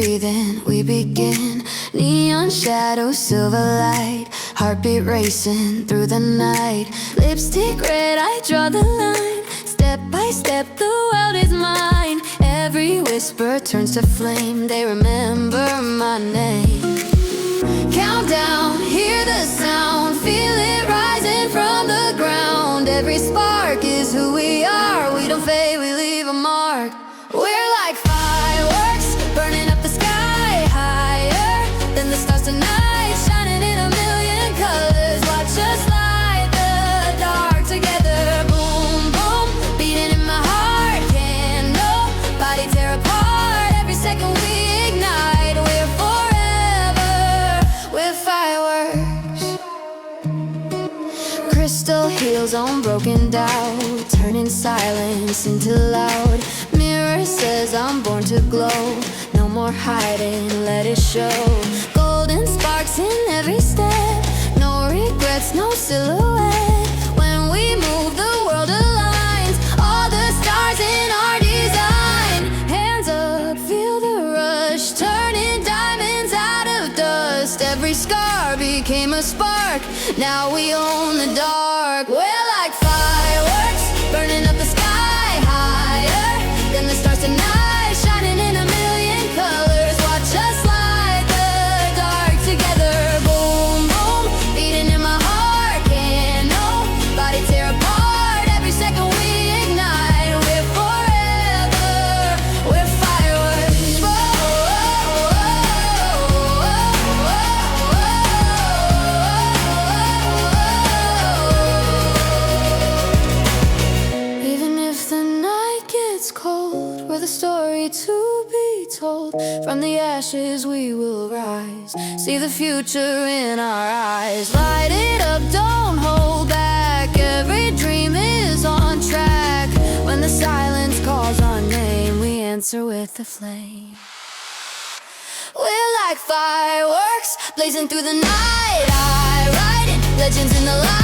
breathing, we begin. Neon shadows, silver light, heartbeat racing through the night. Lipstick red, I draw the line. Step by step, the world is mine. Every whisper turns to flame, they remember my name. Countdown, hear the sound, feel it rising from the ground. Every spark is who we are, we don't fade, we leave a mark. We're like fireworks, burning up the sky, higher than the stars tonight, shining in a million colors. Watch us light the dark together. Boom, boom, beating in my heart. Can't nobody tear apart. Every second we ignite, we're forever, we're fireworks. Crystal heels on broken doubt, turning silence into loud. Mirror says I'm born to glow. No more hiding, let it show. Golden sparks in every step, no regrets, no silhouette. When we move, the world aligns, all the stars in our design. Hands up, feel the rush, turning diamonds out of dust. Every scar became a spark, now we own the dark. We're like fireworks, burning up the sky, higher than the stars tonight, shining in a million colors. Watch us light the dark together. Boom, boom, beating in my heart. Can't nobody tear apart. Every second we ignite, we're forever, we're fireworks. Even if the night gets cold, we're the story to be told. From the ashes we will rise, see the future in our eyes. Light it up, don't hold back, every dream is on track. When the silence calls our name, we answer with the flame. We're like fireworks, blazing through the night. I ride it, legends in the light.